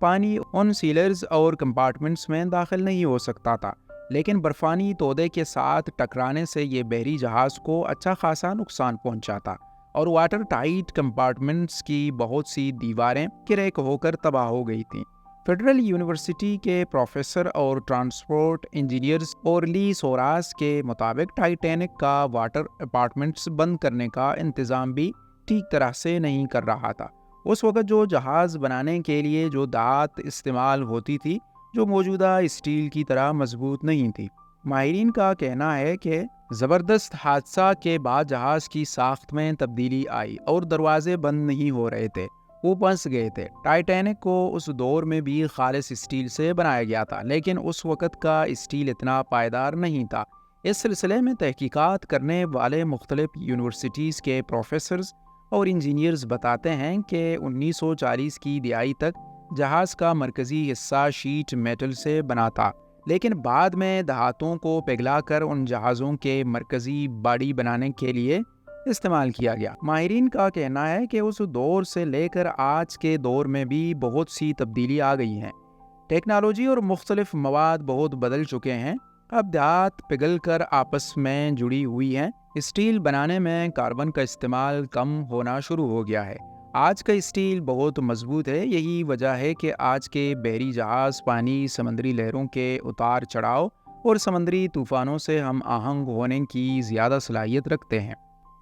پانی ان سیلرز اور کمپارٹمنٹس میں داخل نہیں ہو سکتا تھا، لیکن برفانی تودے کے ساتھ ٹکرانے سے یہ بحری جہاز کو اچھا خاصا نقصان پہنچاتا اور واٹر ٹائٹ کمپارٹمنٹس کی بہت سی دیواریں کریک ہو کر تباہ ہو گئی تھیں۔ فیڈرل یونیورسٹی کے پروفیسر اور ٹرانسپورٹ انجینئرز اورلی سوراس کے مطابق ٹائٹینک کا واٹر اپارٹمنٹس بند کرنے کا انتظام بھی ٹھیک طرح سے نہیں کر رہا تھا۔ اس وقت جو جہاز بنانے کے لیے جو دھات استعمال ہوتی تھی جو موجودہ اسٹیل کی طرح مضبوط نہیں تھی۔ ماہرین کا کہنا ہے کہ زبردست حادثہ کے بعد جہاز کی ساخت میں تبدیلی آئی اور دروازے بند نہیں ہو رہے تھے، وہ پھنس گئے تھے۔ ٹائٹینک کو اس دور میں بھی خالص اسٹیل سے بنایا گیا تھا، لیکن اس وقت کا اسٹیل اتنا پائیدار نہیں تھا۔ اس سلسلے میں تحقیقات کرنے والے مختلف یونیورسٹیز کے پروفیسرز اور انجینئرز بتاتے ہیں کہ 1940 کی دہائی تک جہاز کا مرکزی حصہ شیٹ میٹل سے بنا تھا، لیکن بعد میں دھاتوں کو پگھلا کر ان جہازوں کے مرکزی باڈی بنانے کے لیے استعمال کیا گیا۔ ماہرین کا کہنا ہے کہ اس دور سے لے کر آج کے دور میں بھی بہت سی تبدیلی آ گئی ہیں۔ ٹیکنالوجی اور مختلف مواد بہت بدل چکے ہیں۔ اب دھات پگھل کر آپس میں جڑی ہوئی ہیں۔ اسٹیل بنانے میں کاربن کا استعمال کم ہونا شروع ہو گیا ہے۔ آج کا اسٹیل بہت مضبوط ہے۔ یہی وجہ ہے کہ آج کے بحری جہاز پانی، سمندری لہروں کے اتار چڑھاؤ اور سمندری طوفانوں سے ہم آہنگ ہونے کی زیادہ صلاحیت رکھتے ہیں۔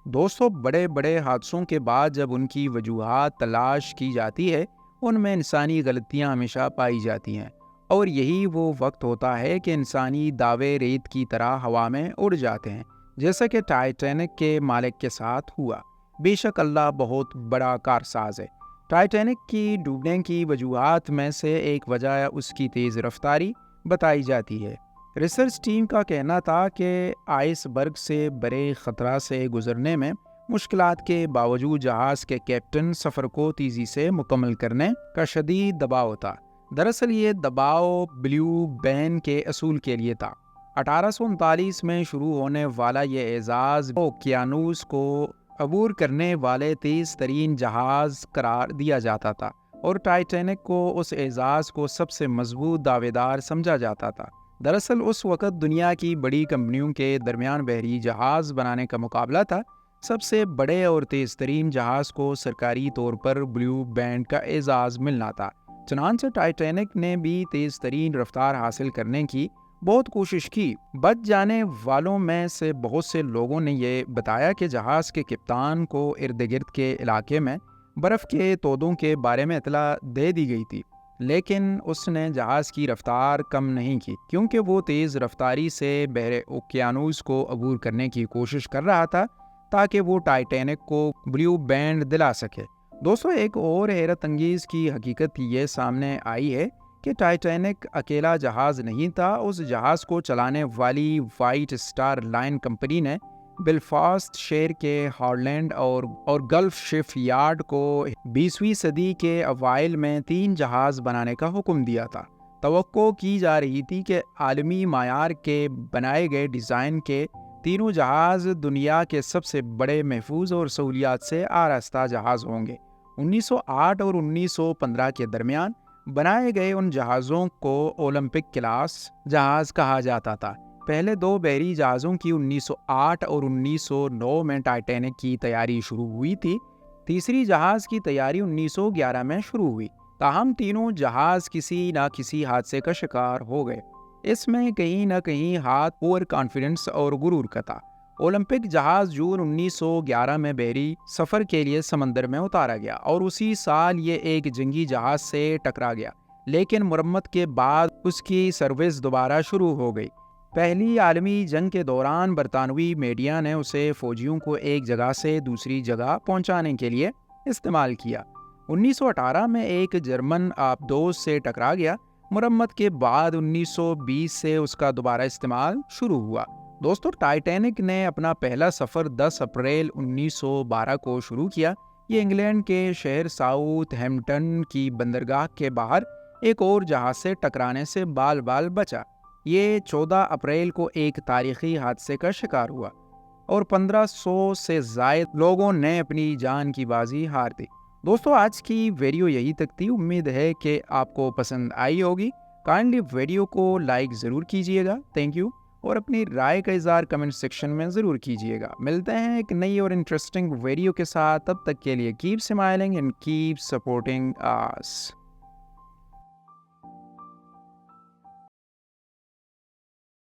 دوستو، بڑے بڑے حادثوں کے بعد جب ان کی وجوہات تلاش کی جاتی ہے، ان میں انسانی غلطیاں ہمیشہ پائی جاتی ہیں، اور یہی وہ وقت ہوتا ہے کہ انسانی دعوے ریت کی طرح ہوا میں اڑ جاتے ہیں، جیسا کہ ٹائٹینک کے مالک کے ساتھ ہوا۔ بے شک اللہ بہت بڑا کارساز ہے۔ ٹائٹینک کی ڈوبنے کی وجوہات میں سے ایک وجہ اس کی تیز رفتاری بتائی جاتی ہے۔ ریسرچ ٹیم کا کہنا تھا کہ آئس برگ سے بڑے خطرہ سے گزرنے میں مشکلات کے باوجود جہاز کے کیپٹن سفر کو تیزی سے مکمل کرنے کا شدید دباؤ تھا۔ دراصل یہ دباؤ بلیو بین کے اصول کے لیے تھا۔ 1839 میں شروع ہونے والا یہ اعزاز اوقیانوس کو عبور کرنے والے تیز ترین جہاز قرار دیا جاتا تھا، اور ٹائٹینک کو اس اعزاز کو سب سے مضبوط دعوے دار سمجھا جاتا تھا۔ دراصل اس وقت دنیا کی بڑی کمپنیوں کے درمیان بحری جہاز بنانے کا مقابلہ تھا۔ سب سے بڑے اور تیز ترین جہاز کو سرکاری طور پر بلیو بینڈ کا اعزاز ملنا تھا۔ چنانچہ ٹائٹینک نے بھی تیز ترین رفتار حاصل کرنے کی بہت کوشش کی۔ بچ جانے والوں میں سے بہت سے لوگوں نے یہ بتایا کہ جہاز کے کپتان کو ارد گرد کے علاقے میں برف کے تودوں کے بارے میں اطلاع دے دی گئی تھی، لیکن اس نے جہاز کی رفتار کم نہیں کی، کیونکہ وہ تیز رفتاری سے بحر اوقیانوس کو عبور کرنے کی کوشش کر رہا تھا تاکہ وہ ٹائٹینک کو بلیو بینڈ دلا سکے۔ دوستو، ایک اور حیرت انگیز کی حقیقت یہ سامنے آئی ہے کہ ٹائٹینک اکیلا جہاز نہیں تھا۔ اس جہاز کو چلانے والی وائٹ اسٹار لائن کمپنی نے بلفاسٹ شہر کے ہالینڈ اور گلف شپ یارڈ کو 20ویں صدی کے اوائل میں 3 جہاز بنانے کا حکم دیا تھا۔ توقع کی جا رہی تھی کہ عالمی معیار کے بنائے گئے ڈیزائن کے تینوں جہاز دنیا کے سب سے بڑے، محفوظ اور سہولیات سے آراستہ جہاز ہوں گے۔ 1908 اور 1915 کے درمیان بنائے گئے ان جہازوں کو اولمپک کلاس جہاز کہا جاتا تھا۔ پہلے 2 بحری جہازوں کی 1908 اور 1909 میں ٹائٹینک کی تیاری شروع ہوئی تھی۔ تیسری جہاز کی تیاری 1911 میں شروع ہوئی، تاہم تینوں جہاز کسی نہ کسی حادثے کا شکار ہو گئے۔ اس میں کہیں نہ کہیں ہاتھ اوور کانفیڈنس اور غرور کا تھا۔ اولمپک جہاز جون 1911 میں بحری سفر کے لیے سمندر میں اتارا گیا، اور اسی سال یہ ایک جنگی جہاز سے ٹکرا گیا، لیکن مرمت کے بعد اس کی سروس دوبارہ شروع ہو گئی۔ پہلی عالمی جنگ کے دوران برطانوی میڈیا نے اسے فوجیوں کو ایک جگہ سے دوسری جگہ پہنچانے کے لیے استعمال کیا۔ 1918 میں ایک جرمن آبدوز سے ٹکرا گیا۔ مرمت کے بعد 1920 سے اس کا دوبارہ استعمال شروع ہوا۔ دوستو، ٹائٹینک نے اپنا پہلا سفر 10 اپریل 1912 کو شروع کیا۔ یہ انگلینڈ کے شہر ساؤتھ ہیمپٹن کی بندرگاہ کے باہر ایک اور جہاز سے ٹکرانے سے بال بال بچا۔ یہ 14 اپریل کو ایک تاریخی حادثے کا شکار ہوا، اور 1500 سے زائد لوگوں نے اپنی جان کی بازی ہار دی۔ دوستوں آج کی ویڈیو یہی تک تھی، امید ہے کہ آپ کو پسند آئی ہوگی۔ کائنڈلی ویڈیو کو لائک ضرور کیجئے گا، تھینک یو، اور اپنی رائے کا اظہار کمنٹ سیکشن میں ضرور کیجئے گا۔ ملتے ہیں ایک نئی اور انٹرسٹنگ ویڈیو کے ساتھ، تب تک کے لیے keep smiling and keep supporting as.